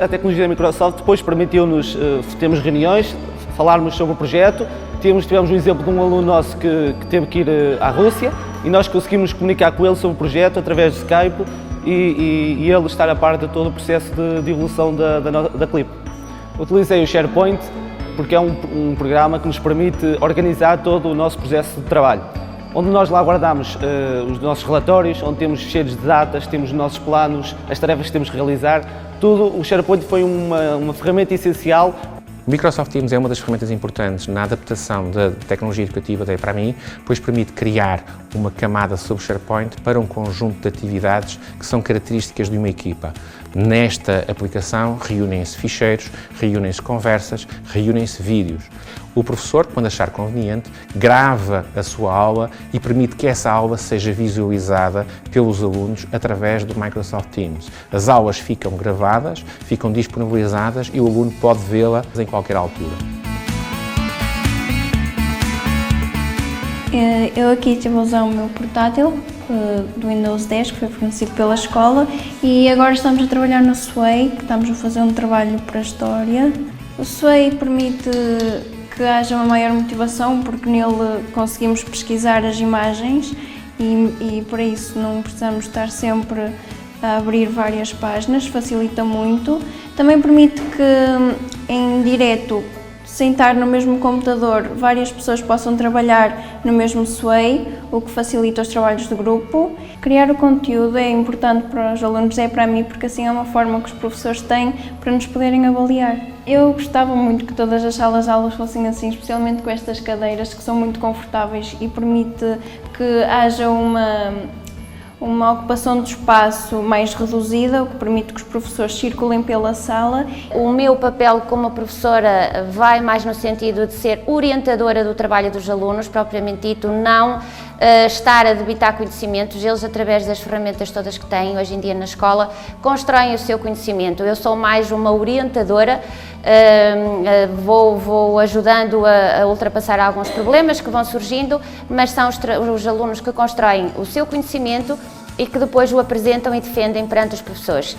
a tecnologia da Microsoft, depois permitiu-nos termos reuniões, falarmos sobre o projeto. Tivemos um exemplo de um aluno nosso que teve que ir à Rússia e nós conseguimos comunicar com ele sobre o projeto através de Skype e ele estar a par de todo o processo de evolução da CLIP. Utilizei o SharePoint porque é um programa que nos permite organizar todo o nosso processo de trabalho, onde nós lá guardamos os nossos relatórios, onde temos cheios de datas, temos os nossos planos, as tarefas que temos que realizar, tudo. O SharePoint foi uma ferramenta essencial. O Microsoft Teams é uma das ferramentas importantes na adaptação da tecnologia educativa da EPRAMI, pois permite criar uma camada sobre SharePoint para um conjunto de atividades que são características de uma equipa. Nesta aplicação reúnem-se ficheiros, reúnem-se conversas, reúnem-se vídeos. O professor, quando achar conveniente, grava a sua aula e permite que essa aula seja visualizada pelos alunos através do Microsoft Teams. As aulas ficam gravadas, ficam disponibilizadas e o aluno pode vê-las em qualquer altura. Eu aqui estive a usar o meu portátil do Windows 10, que foi fornecido pela escola, e agora estamos a trabalhar no Sway, que estamos a fazer um trabalho para a história. O Sway permite que haja uma maior motivação, porque nele conseguimos pesquisar as imagens e por isso não precisamos estar sempre a abrir várias páginas, facilita muito. Também permite que em direto, sem estar no mesmo computador, várias pessoas possam trabalhar no mesmo Sway, o que facilita os trabalhos de grupo. Criar o conteúdo é importante para os alunos, é para mim, porque assim é uma forma que os professores têm para nos poderem avaliar. Eu gostava muito que todas as salas de aulas fossem assim, especialmente com estas cadeiras que são muito confortáveis e permite que haja uma ocupação de espaço mais reduzida, o que permite que os professores circulem pela sala. O meu papel como professora vai mais no sentido de ser orientadora do trabalho dos alunos, propriamente dito, não estar a debitar conhecimentos. Eles, através das ferramentas todas que têm hoje em dia na escola, constroem o seu conhecimento. Eu sou mais uma orientadora, vou ajudando a ultrapassar alguns problemas que vão surgindo, mas são os alunos que constroem o seu conhecimento e que depois o apresentam e defendem perante os professores.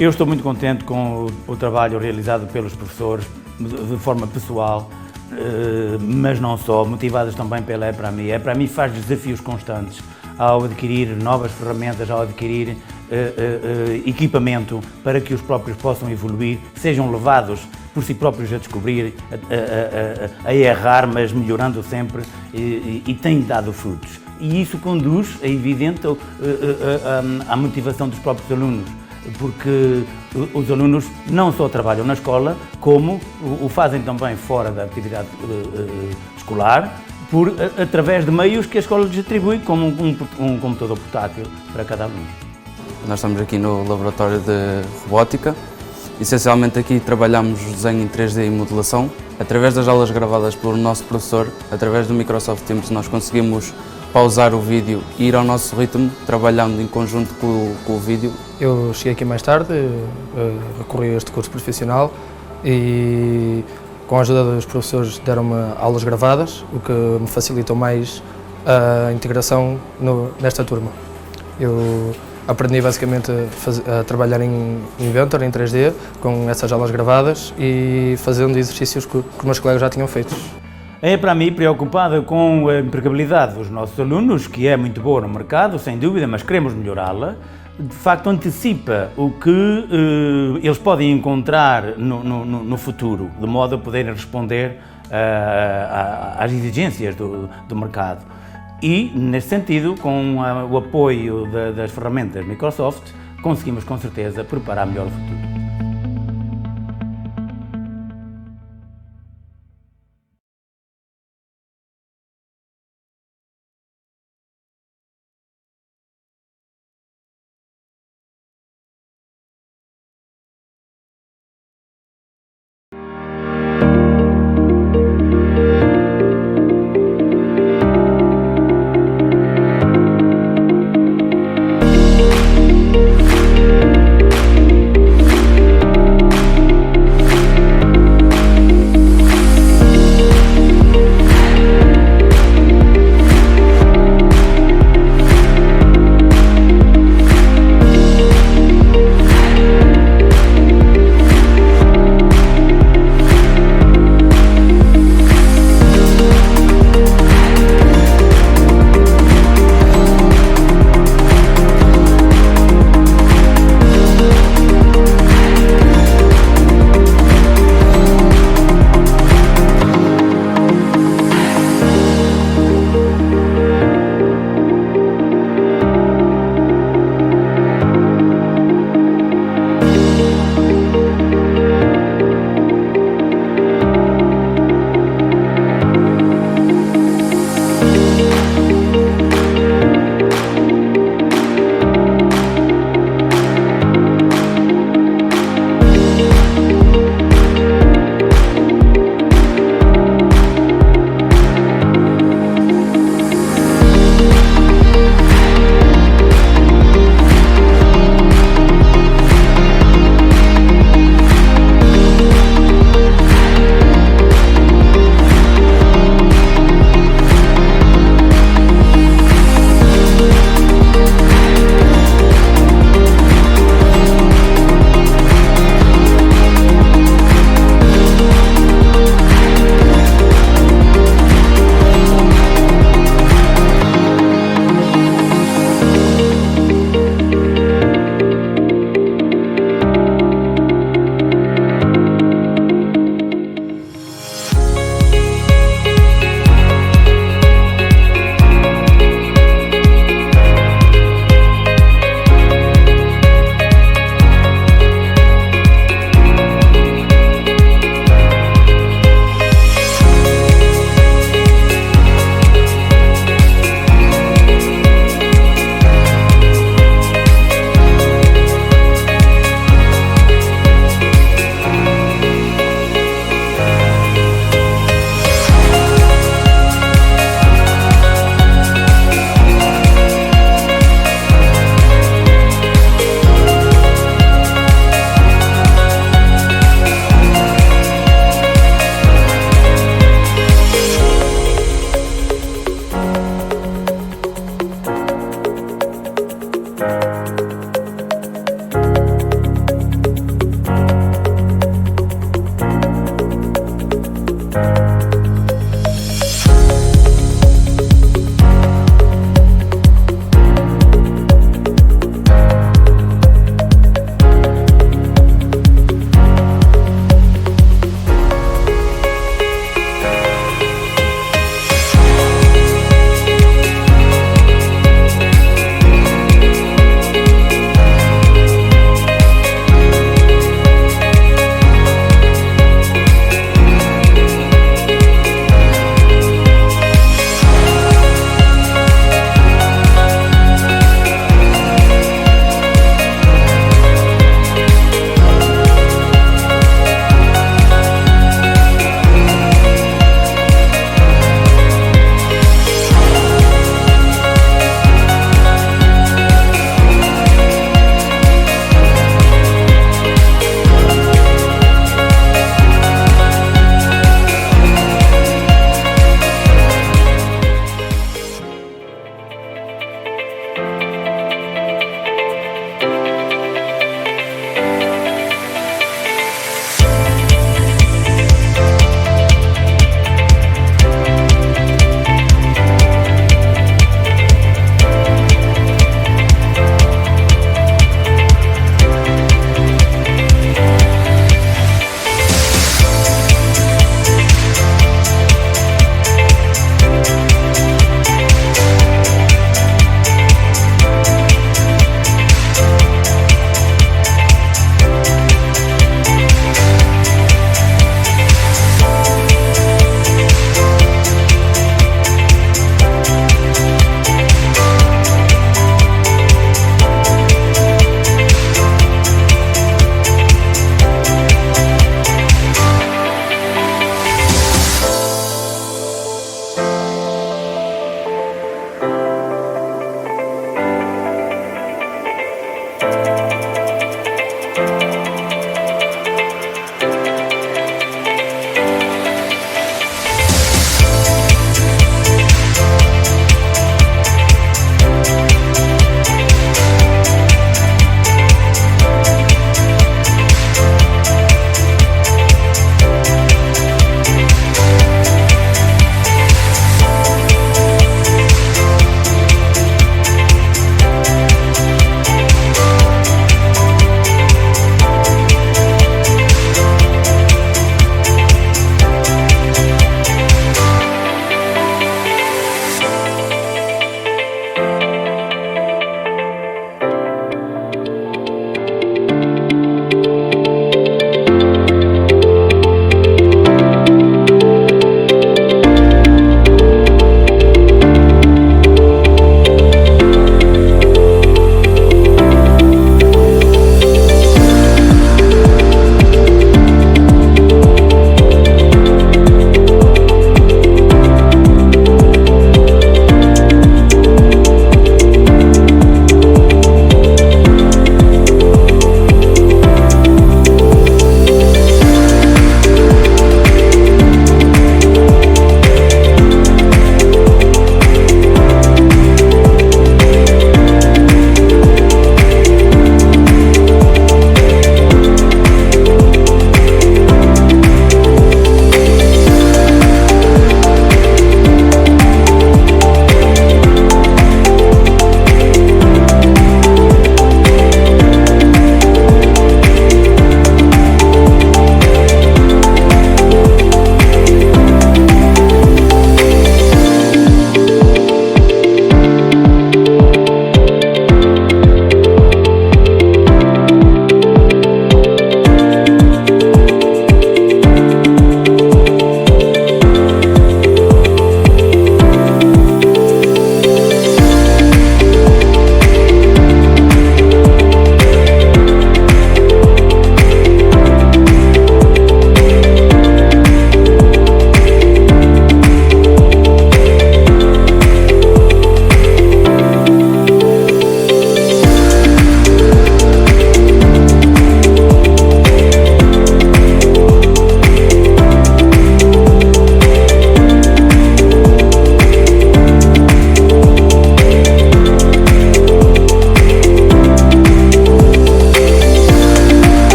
Eu estou muito contente com o trabalho realizado pelos professores, de forma pessoal, mas não só, motivados também pela EPRAMI. A EPRAMI faz desafios constantes ao adquirir novas ferramentas, ao adquirir equipamento para que os próprios possam evoluir, sejam levados por si próprios a descobrir, a errar, mas melhorando sempre, e tem dado frutos. E isso conduz, é evidente, à motivação dos próprios alunos, porque os alunos não só trabalham na escola, como o fazem também fora da atividade escolar, através de meios que a escola lhes atribui, como um computador portátil para cada aluno. Nós estamos aqui no laboratório de robótica. Essencialmente aqui trabalhamos desenho em 3D e modelação. Através das aulas gravadas pelo nosso professor, através do Microsoft Teams, nós conseguimos pausar o vídeo e ir ao nosso ritmo, trabalhando em conjunto com o vídeo. Eu cheguei aqui mais tarde, recorri a este curso profissional e com a ajuda dos professores deram-me aulas gravadas, o que me facilitou mais a integração nesta turma. Eu aprendi basicamente a trabalhar em Inventor, em 3D, com essas aulas gravadas e fazendo exercícios que os meus colegas já tinham feito. A EPRAMI, preocupada com a empregabilidade dos nossos alunos, que é muito boa no mercado, sem dúvida, mas queremos melhorá-la, de facto antecipa o que eles podem encontrar no futuro, de modo a poderem responder às exigências do mercado. E, nesse sentido, com o apoio das ferramentas Microsoft, conseguimos com certeza preparar melhor o futuro.